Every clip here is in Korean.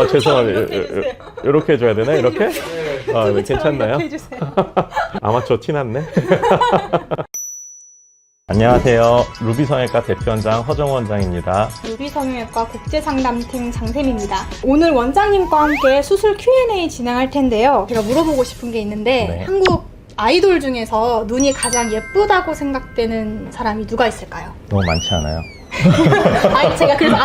죄송합니다. 이렇게 해줘야 되나? 이렇게? 네, 괜찮나요? 해주세요. 아마추어 티났네. 안녕하세요. 루비성형외과 대표원장 허정호 원장입니다. 루비성형외과 국제상담팀 장샘입니다. 오늘 원장님과 함께 수술 Q&A 진행할 텐데요. 제가 물어보고 싶은 게 있는데 네. 한국 아이돌 중에서 눈이 가장 예쁘다고 생각되는 사람이 누가 있을까요? 너무 많지 않아요? 제가 그래서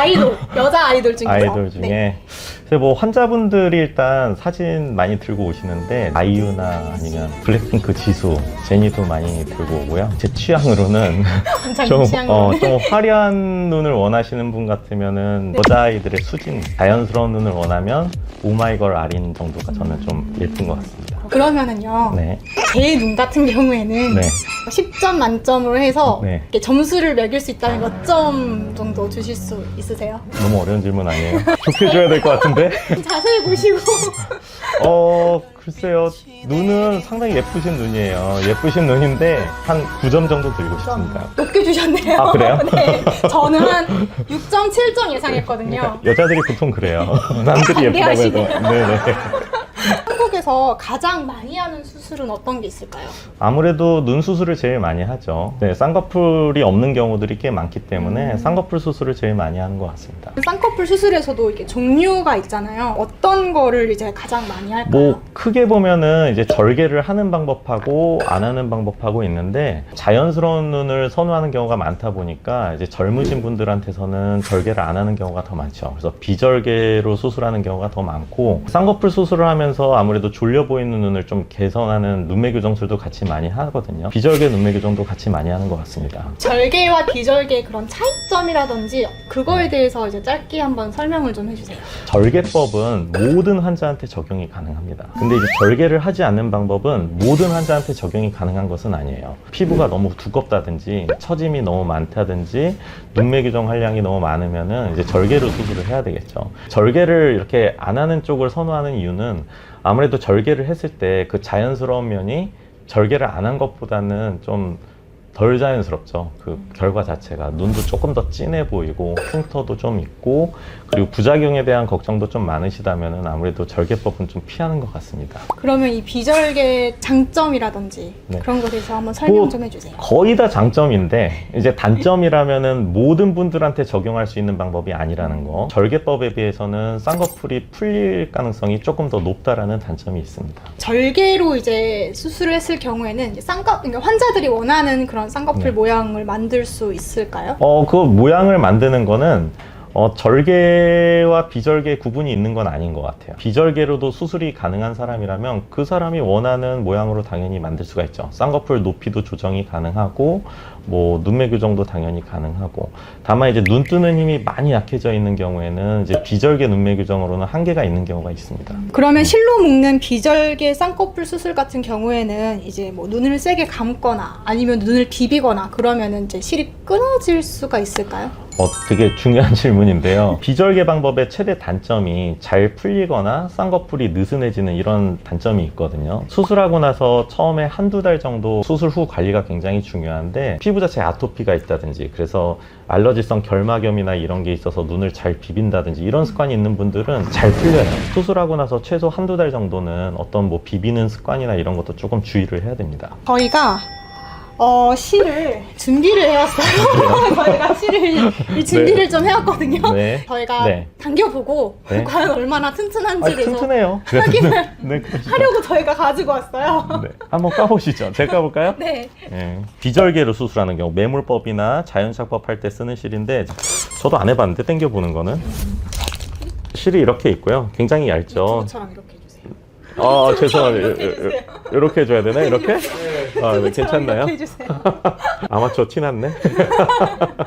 여자 아이돌 중에서 아이돌 중에. 네. 그래서 뭐 환자분들이 일단 사진 많이 들고 오시는데 아이유나 아니면 블랙핑크 지수, 제니도 많이 들고 오고요. 제 취향으로는 원장님 취향으로. 좀 화려한 눈을 원하시는 분 같으면은 여자아이들의 수진, 자연스러운 눈을 원하면 오마이걸 아린 정도가 저는 좀 예쁜 것 같습니다. 그러면은요. 네. 제 눈 같은 경우에는 네. 10점 만점으로 해서 네. 이렇게 점수를 매길 수 있다면 몇 점 정도 주실 수 있으세요? 너무 어려운 질문 아니에요? 좋게 줘야 될 것 같은데? 자세히 보시고 글쎄요. 눈은 상당히 예쁘신 눈이에요. 예쁘신 눈인데 한 9점 정도 드리고 싶습니다. 높게 주셨네요. 아, 그래요? 네, 저는 한 6점, 7점 예상했거든요. 여자들이 보통 그래요. 남들이 예쁘다고 해도. 네네. 한국에서 가장 많이 하는 수술은 어떤 게 있을까요? 아무래도 눈 수술을 제일 많이 하죠. 네, 쌍꺼풀이 없는 경우들이 꽤 많기 때문에 쌍꺼풀 수술을 제일 많이 하는 것 같습니다. 쌍꺼풀 수술에서도 이렇게 종류가 있잖아요. 어떤 거를 이제 가장 많이 할까요? 뭐 크게 보면은 이제 절개를 하는 방법하고 안 하는 방법하고 있는데 자연스러운 눈을 선호하는 경우가 많다 보니까 이제 젊으신 분들한테서는 절개를 안 하는 경우가 더 많죠. 그래서 비절개로 수술하는 경우가 더 많고 쌍꺼풀 수술을 하면서 아무래도 졸려 보이는 눈을 좀 개선하는 눈매 교정술도 같이 많이 하거든요. 비절개 눈매 교정도 같이 많이 하는 것 같습니다. 절개와 비절개의 그런 차이점이라든지 그거에 대해서 이제 짧게 한번 설명을 좀 해주세요. 절개법은 모든 환자한테 적용이 가능합니다. 근데 이제 절개를 하지 않는 방법은 모든 환자한테 적용이 가능한 것은 아니에요. 피부가 너무 두껍다든지 처짐이 너무 많다든지 눈매 교정 한량이 너무 많으면은 이제 절개로 수술을 해야 되겠죠. 절개를 이렇게 안 하는 쪽을 선호하는 이유는 아무래도 절개를 했을 때 그 자연스러운 면이 절개를 안 한 것보다는 좀 덜 자연스럽죠. 그 결과 자체가 눈도 조금 더 진해 보이고 흉터도 좀 있고 그리고 부작용에 대한 걱정도 좀 많으시다면은 아무래도 절개법은 좀 피하는 것 같습니다. 그러면 이 비절개 장점이라든지 네. 그런 것에 대해서 한번 설명 좀 해주세요. 거의 다 장점인데 이제 단점이라면은 모든 분들한테 적용할 수 있는 방법이 아니라는 거. 절개법에 비해서는 쌍꺼풀이 풀릴 가능성이 조금 더 높다라는 단점이 있습니다. 절개로 이제 수술을 했을 경우에는 이제 그러니까 환자들이 원하는 그런 쌍꺼풀 네. 모양을 만들 수 있을까요? 그 모양을 만드는 거는 절개와 비절개 구분이 있는 건 아닌 것 같아요. 비절개로도 수술이 가능한 사람이라면 그 사람이 원하는 모양으로 당연히 만들 수가 있죠. 쌍꺼풀 높이도 조정이 가능하고 뭐 눈매 교정도 당연히 가능하고 다만 이제 눈 뜨는 힘이 많이 약해져 있는 경우에는 이제 비절개 눈매 교정으로는 한계가 있는 경우가 있습니다. 그러면 실로 묶는 비절개 쌍꺼풀 수술 같은 경우에는 이제 뭐 눈을 세게 감거나 아니면 눈을 비비거나 그러면은 이제 실이 끊어질 수가 있을까요? 되게 중요한 질문인데요. 비절개 방법의 최대 단점이 잘 풀리거나 쌍꺼풀이 느슨해지는 이런 단점이 있거든요. 수술하고 나서 처음에 한두 달 정도 수술 후 관리가 굉장히 중요한데 피부 자체에 아토피가 있다든지 그래서 알러지성 결막염이나 이런 게 있어서 눈을 잘 비빈다든지 이런 습관이 있는 분들은 잘 풀려요. 수술하고 나서 최소 한두 달 정도는 어떤 뭐 비비는 습관이나 이런 것도 조금 주의를 해야 됩니다. 저희가 실을 준비를 해왔어요. 저희가 실을 준비를 좀 해왔거든요. 네. 저희가 네. 당겨보고 네. 과연 얼마나 튼튼한지를 좀 튼튼해요. 확인을 네, 그러시죠. 하려고 저희가 가지고 왔어요. 네. 한번 까보시죠. 제가 까볼까요? 네. 네. 비절개로 수술하는 경우 매몰법이나 자연착법 할 때 쓰는 실인데 저도 안 해봤는데 당겨보는 거는 실이 이렇게 있고요. 굉장히 얇죠. 저처럼 이렇게 해주세요. 죄송합니다. 이렇게 해줘야 되나? 이렇게? 네, 괜찮나요? 이렇게 해주세요. 아마추어 티났네.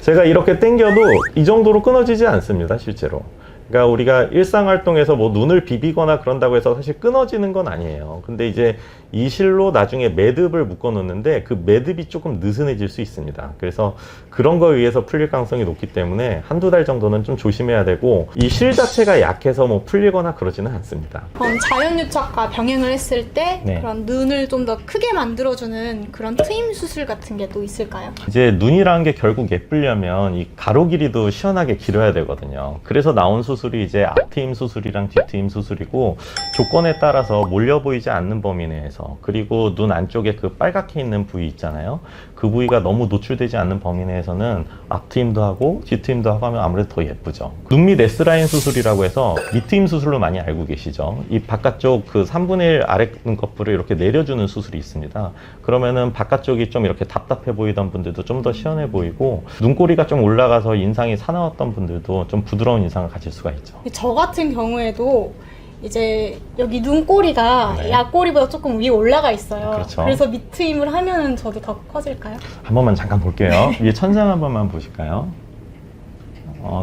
제가 이렇게 당겨도 이 정도로 끊어지지 않습니다, 실제로. 그러니까 우리가 일상활동에서 뭐 눈을 비비거나 그런다고 해서 사실 끊어지는 건 아니에요. 근데 이제 이 실로 나중에 매듭을 묶어 놓는데 그 매듭이 조금 느슨해질 수 있습니다. 그래서 그런 거에 의해서 풀릴 가능성이 높기 때문에 한두 달 정도는 좀 조심해야 되고 이 실 자체가 약해서 뭐 풀리거나 그러지는 않습니다. 자연유착과 병행을 했을 때 네. 그런 눈을 좀 더 크게 만들어주는 그런 트임 수술 같은 게 또 있을까요? 이제 눈이라는 게 결국 예쁘려면 이 가로 길이도 시원하게 길어야 되거든요. 그래서 나온 수술 수술이 이제 앞트임 수술이랑 뒤트임 수술이고, 조건에 따라서 몰려 보이지 않는 범위 내에서, 그리고 눈 안쪽에 그 빨갛게 있는 부위 있잖아요. 그 부위가 너무 노출되지 않는 범위 내에서는 앞트임도 하고 뒤트임도 하고 하면 아무래도 더 예쁘죠. 눈 밑 S라인 수술이라고 해서 밑트임 수술로 많이 알고 계시죠. 이 바깥쪽 그 3분의 1 아래 눈꺼풀을 이렇게 내려주는 수술이 있습니다. 그러면은 바깥쪽이 좀 이렇게 답답해 보이던 분들도 좀 더 시원해 보이고, 눈꼬리가 좀 올라가서 인상이 사나웠던 분들도 좀 부드러운 인상을 가질 수가 있죠. 저 같은 경우에도 이제 여기 눈꼬리가 네. 약꼬리보다 조금 위에 올라가 있어요. 그렇죠. 그래서 밑트임을 하면 저도 더 커질까요? 한 번만 잠깐 볼게요. 위에 천장 한 번만 보실까요?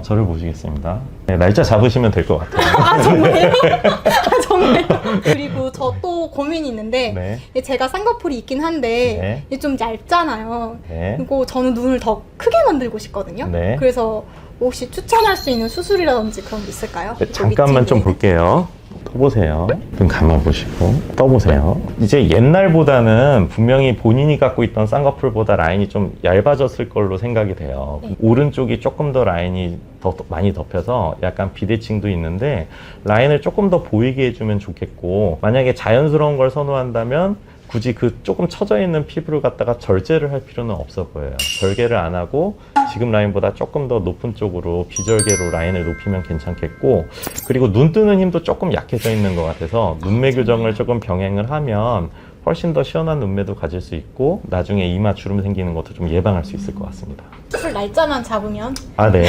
저를 보시겠습니다. 네, 날짜 잡으시면 될 것 같아요. 아, 정말요? 아, 정말요? 그리고 저 또 고민이 있는데, 네. 제가 쌍꺼풀이 있긴 한데 네. 이게 좀 얇잖아요. 네. 그리고 저는 눈을 더 크게 만들고 싶거든요. 네. 그래서 혹시 추천할 수 있는 수술이라든지 그런 게 있을까요? 네, 잠깐만 좀 볼게요. 떠보세요. 눈 감아보시고 떠보세요. 이제 옛날보다는 분명히 본인이 갖고 있던 쌍꺼풀보다 라인이 좀 얇아졌을 걸로 생각이 돼요. 네. 오른쪽이 조금 더 라인이 더 많이 덮여서 약간 비대칭도 있는데, 라인을 조금 더 보이게 해주면 좋겠고, 만약에 자연스러운 걸 선호한다면 굳이 그 조금 처져 있는 피부를 갖다가 절제를 할 필요는 없어 보여요. 절개를 안 하고 지금 라인보다 조금 더 높은 쪽으로 비절개로 라인을 높이면 괜찮겠고, 그리고 눈 뜨는 힘도 조금 약해져 있는 것 같아서 눈매 교정을 조금 병행을 하면 훨씬 더 시원한 눈매도 가질 수 있고, 나중에 이마 주름 생기는 것도 좀 예방할 수 있을 것 같습니다. 수술 날짜만 잡으면? 아, 네.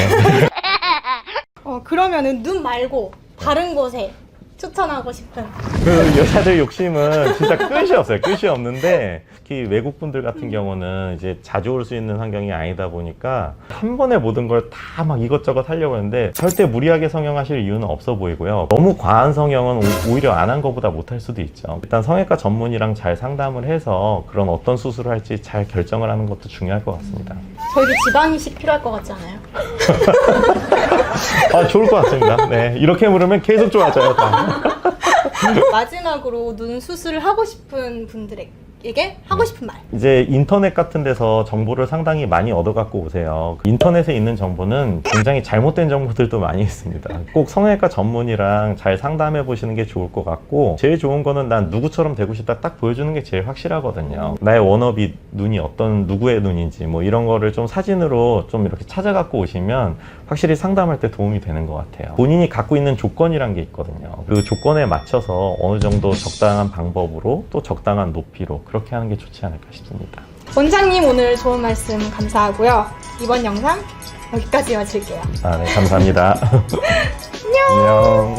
그러면은 눈 말고 다른 곳에 추천하고 싶은. 그 여자들 욕심은 진짜 끝이 없어요. 끝이 없는데, 특히 외국 분들 같은 경우는 이제 자주 올 수 있는 환경이 아니다 보니까 한 번에 모든 걸 다 막 이것저것 하려고 하는데, 절대 무리하게 성형하실 이유는 없어 보이고요. 너무 과한 성형은 오히려 안 한 것보다 못할 수도 있죠. 일단 성형외과 전문의랑 잘 상담을 해서 그런 어떤 수술을 할지 잘 결정을 하는 것도 중요할 것 같습니다. 저희도 지방 이식 필요할 것 같지 않아요? 아, 좋을 것 같습니다. 네, 이렇게 물으면 계속 좋아져요. 다. 마지막으로 눈 수술을 하고 싶은 분들에게 하고 싶은 말. 이제 인터넷 같은 데서 정보를 상당히 많이 얻어갖고 오세요. 인터넷에 있는 정보는 굉장히 잘못된 정보들도 많이 있습니다. 꼭 성형외과 전문의랑 잘 상담해 보시는 게 좋을 것 같고, 제일 좋은 거는 난 누구처럼 되고 싶다 딱 보여주는 게 제일 확실하거든요. 나의 워너비 눈이 어떤 누구의 눈인지 뭐 이런 거를 좀 사진으로 좀 이렇게 찾아갖고 오시면 확실히 상담할 때 도움이 되는 것 같아요. 본인이 갖고 있는 조건이란 게 있거든요. 그 조건에 맞춰서 어느 정도 적당한 방법으로 또 적당한 높이로 그렇게 하는 게 좋지 않을까 싶습니다. 원장님 오늘 좋은 말씀 감사하고요. 이번 영상 여기까지 마칠게요. 아, 네, 감사합니다. 안녕.